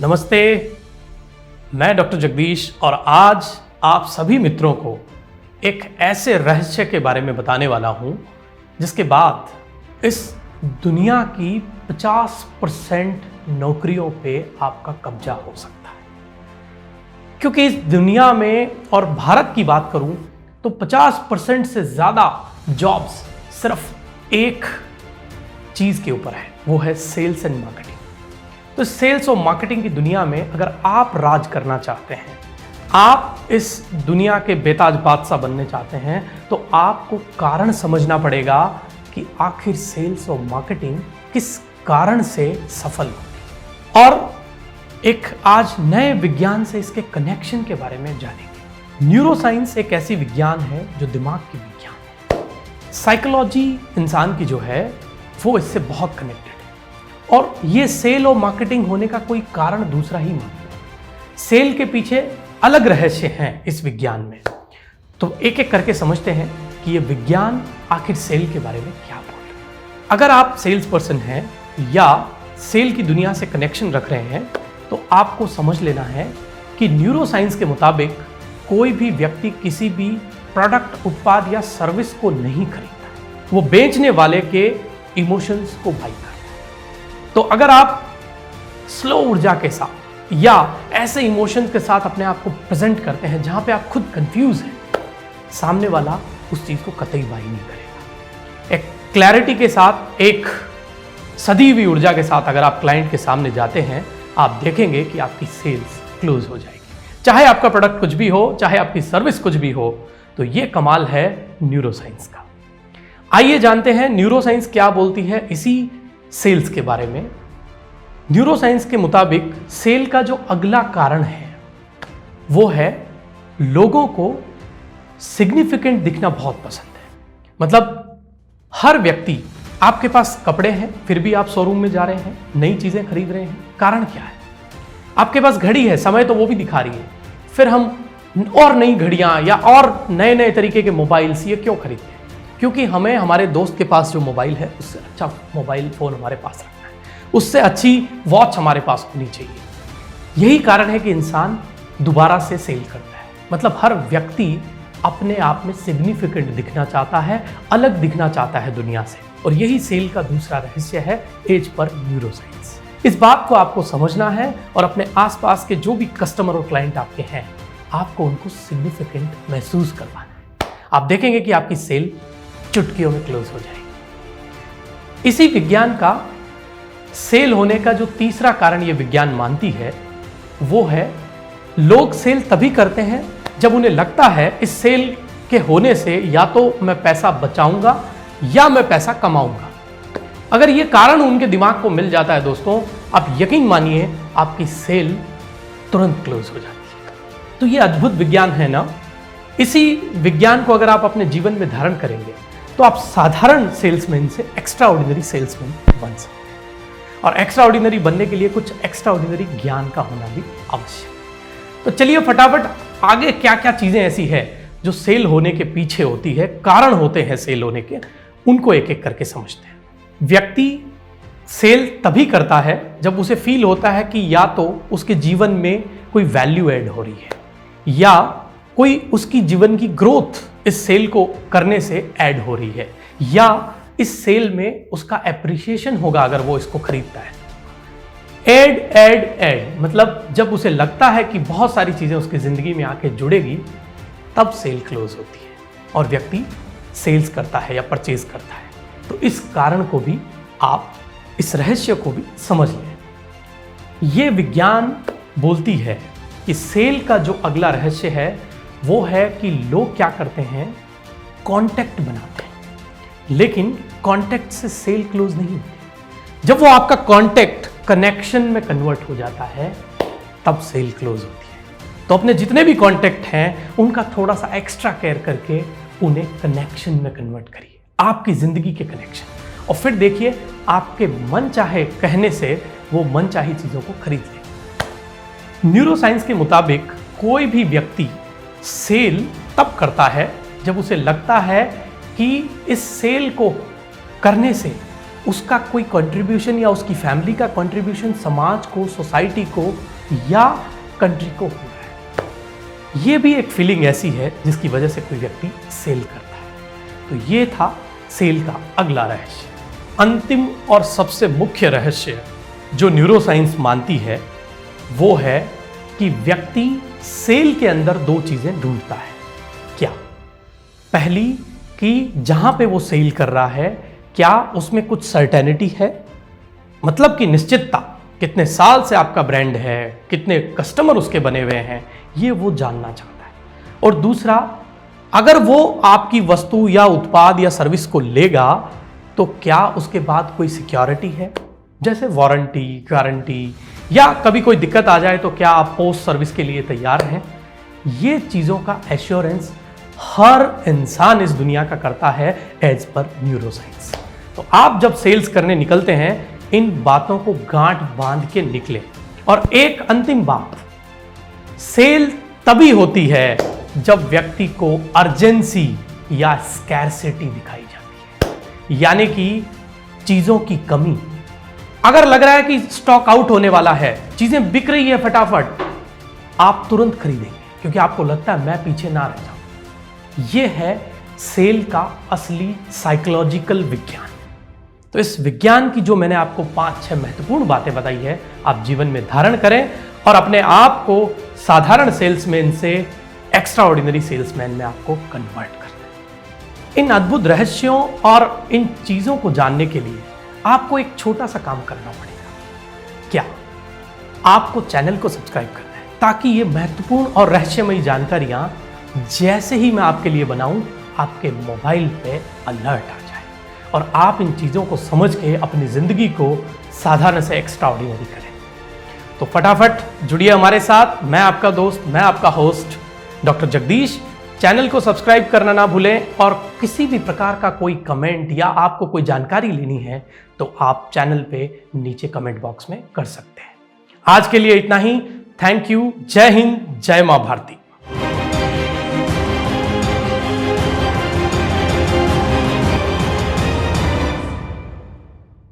नमस्ते, मैं डॉक्टर जगदीश और आज आप सभी मित्रों को एक ऐसे रहस्य के बारे में बताने वाला हूं जिसके बाद इस दुनिया की 50% नौकरियों पे आपका कब्जा हो सकता है। क्योंकि इस दुनिया में और भारत की बात करूं तो 50% से ज़्यादा जॉब्स सिर्फ एक चीज़ के ऊपर है, वो है सेल्स एंड मार्केटिंग। तो सेल्स और मार्केटिंग की दुनिया में अगर आप राज करना चाहते हैं, आप इस दुनिया के बेताज बादशाह बनने चाहते हैं, तो आपको कारण समझना पड़ेगा कि आखिर सेल्स और मार्केटिंग किस कारण से सफल होगी। और एक आज नए विज्ञान से इसके कनेक्शन के बारे में जानेंगे। न्यूरोसाइंस एक ऐसी विज्ञान है जो दिमाग की विज्ञान है। साइकोलॉजी इंसान की जो है वो इससे बहुत कनेक्टेड है। और ये सेल और मार्केटिंग होने का कोई कारण दूसरा ही मानते हैं। सेल के पीछे अलग रहस्य हैं इस विज्ञान में। तो एक एक करके समझते हैं कि ये विज्ञान आखिर सेल के बारे में क्या बोल रहा है। अगर आप सेल्स पर्सन हैं या सेल की दुनिया से कनेक्शन रख रहे हैं तो आपको समझ लेना है कि न्यूरोसाइंस के मुताबिक कोई भी व्यक्ति किसी भी प्रोडक्ट, उत्पाद या सर्विस को नहीं खरीदता है, वो बेचने वाले के इमोशंस को बाई करता है। तो अगर आप स्लो ऊर्जा के साथ या ऐसे इमोशंस के साथ अपने आप को प्रेजेंट करते हैं जहां पे आप खुद कंफ्यूज हैं, सामने वाला उस चीज को कतई बाई नहीं करेगा। एक क्लैरिटी के साथ, एक सदी हुई ऊर्जा के साथ अगर आप क्लाइंट के सामने जाते हैं, आप देखेंगे कि आपकी सेल्स क्लोज हो जाएगी। चाहे आपका प्रोडक्ट कुछ भी हो, चाहे आपकी सर्विस कुछ भी हो। तो ये कमाल है न्यूरोसाइंस का। आइए जानते हैं न्यूरोसाइंस क्या बोलती है इसी सेल्स के बारे में। न्यूरोसाइंस के मुताबिक सेल का जो अगला कारण है वो है लोगों को सिग्निफिकेंट दिखना बहुत पसंद है। मतलब हर व्यक्ति, आपके पास कपड़े हैं फिर भी आप शोरूम में जा रहे हैं, नई चीजें खरीद रहे हैं, कारण क्या है? आपके पास घड़ी है, समय तो वो भी दिखा रही है, फिर हम और नई घड़ियां या और नए नए तरीके के मोबाइल्स ये क्यों खरीदते हैं? क्योंकि हमें हमारे दोस्त के पास जो मोबाइल है उससे अच्छा मोबाइल फ़ोन हमारे पास रखना है, उससे अच्छी वॉच हमारे पास होनी चाहिए। यही कारण है कि इंसान दोबारा से सेल करता है। मतलब हर व्यक्ति अपने आप में सिग्निफिकेंट दिखना चाहता है, अलग दिखना चाहता है दुनिया से। और यही सेल का दूसरा रहस्य है, एज पर न्यूरोसाइंस। इस बात को आपको समझना है और अपने आसपास के जो भी कस्टमर और क्लाइंट आपके हैं, आपको उनको सिग्निफिकेंट महसूस करवाना है। आप देखेंगे कि आपकी सेल चुटकियों में क्लोज हो जाएगी। इसी विज्ञान का सेल होने का जो तीसरा कारण ये विज्ञान मानती है वो है, लोग सेल तभी करते हैं जब उन्हें लगता है इस सेल के होने से या तो मैं पैसा बचाऊंगा या मैं पैसा कमाऊंगा। अगर ये कारण उनके दिमाग को मिल जाता है दोस्तों, आप यकीन मानिए आपकी सेल तुरंत क्लोज हो जाती है। तो ये अद्भुत विज्ञान है ना। इसी विज्ञान को अगर आप अपने जीवन में धारण करेंगे तो आप साधारण सेल्समैन से एक्स्ट्रा ऑर्डिनरी सेल्समैन बन सकते हैं। और एक्स्ट्रा ऑर्डिनरी बनने के लिए कुछ एक्स्ट्रा ऑर्डिनरी ज्ञान का होना भी आवश्यक है। तो चलिए फटाफट आगे क्या क्या चीजें ऐसी है जो सेल होने के पीछे होती है, कारण होते हैं सेल होने के, उनको एक एक करके समझते हैं। व्यक्ति सेल तभी करता है जब उसे फील होता है कि या तो उसके जीवन में कोई वैल्यू ऐड हो रही है या कोई उसकी जीवन की ग्रोथ इस सेल को करने से ऐड हो रही है, या इस सेल में उसका एप्रिसिएशन होगा अगर वो इसको खरीदता है। ऐड ऐड ऐड, मतलब जब उसे लगता है कि बहुत सारी चीजें उसकी जिंदगी में आके जुड़ेगी, तब सेल क्लोज होती है और व्यक्ति सेल्स करता है या परचेज करता है। तो इस कारण को भी आप, इस रहस्य को भी समझ लें। ये विज्ञान बोलती है कि सेल का जो अगला रहस्य है वो है कि लोग क्या करते हैं, कांटेक्ट बनाते हैं, लेकिन कांटेक्ट से सेल क्लोज नहीं होती। जब वो आपका कांटेक्ट कनेक्शन में कन्वर्ट हो जाता है तब सेल क्लोज होती है। तो अपने जितने भी कांटेक्ट हैं उनका थोड़ा सा एक्स्ट्रा केयर करके उन्हें कनेक्शन में कन्वर्ट करिए, आपकी जिंदगी के कनेक्शन। और फिर देखिए आपके मन चाहे कहने से वो मन चाही चीजों को खरीद ले। न्यूरोसाइंस के मुताबिक कोई भी व्यक्ति सेल तब करता है जब उसे लगता है कि इस सेल को करने से उसका कोई कंट्रीब्यूशन या उसकी फैमिली का कंट्रीब्यूशन समाज को, सोसाइटी को या कंट्री को हो रहा है। ये भी एक फीलिंग ऐसी है जिसकी वजह से कोई व्यक्ति सेल करता है। तो ये था सेल का अगला रहस्य। अंतिम और सबसे मुख्य रहस्य जो न्यूरोसाइंस मानती है वो है कि व्यक्ति सेल के अंदर दो चीजें ढूंढता है। क्या? पहली कि जहां पे वो सेल कर रहा है क्या उसमें कुछ सर्टेनिटी है, मतलब कि निश्चितता, कितने साल से आपका ब्रांड है, कितने कस्टमर उसके बने हुए हैं, ये वो जानना चाहता है। और दूसरा, अगर वो आपकी वस्तु या उत्पाद या सर्विस को लेगा तो क्या उसके बाद कोई सिक्योरिटी है, जैसे वारंटी, गारंटी, या कभी कोई दिक्कत आ जाए तो क्या आप पोस्ट सर्विस के लिए तैयार हैं। ये चीज़ों का एश्योरेंस हर इंसान इस दुनिया का करता है एज पर न्यूरोसाइंस। तो आप जब सेल्स करने निकलते हैं इन बातों को गांठ बांध के निकले। और एक अंतिम बात, सेल तभी होती है जब व्यक्ति को अर्जेंसी या स्कैरसिटी दिखाई जाती है, यानी कि चीजों की कमी। अगर लग रहा है कि स्टॉक आउट होने वाला है, चीजें बिक रही है फटाफट, आप तुरंत खरीदेंगे क्योंकि आपको लगता है मैं पीछे ना रह जाऊं। यह है सेल का असली साइकोलॉजिकल विज्ञान। तो इस विज्ञान की जो मैंने आपको 5-6 महत्वपूर्ण बातें बताई है, आप जीवन में धारण करें और अपने आप को साधारण सेल्समैन से एक्स्ट्राऑर्डिनरी सेल्समैन में आपको कन्वर्ट कर दें। इन अद्भुत रहस्यों और इन चीजों को जानने के लिए आपको एक छोटा सा काम करना पड़ेगा। क्या? आपको चैनल को सब्सक्राइब करना है ताकि ये महत्वपूर्ण और रहस्यमयी जानकारियां जैसे ही मैं आपके लिए बनाऊं आपके मोबाइल पे अलर्ट आ जाए और आप इन चीज़ों को समझ के अपनी ज़िंदगी को साधारण से एक्स्ट्राऑर्डिनरी करें। तो फटाफट जुड़िए हमारे साथ। मैं आपका दोस्त, मैं आपका होस्ट डॉक्टर जगदीश। चैनल को सब्सक्राइब करना ना भूलें और किसी भी प्रकार का कोई कमेंट या आपको कोई जानकारी लेनी है तो आप चैनल पे नीचे कमेंट बॉक्स में कर सकते हैं। आज के लिए इतना ही। Thank you. जय हिंद, जय मां भारती।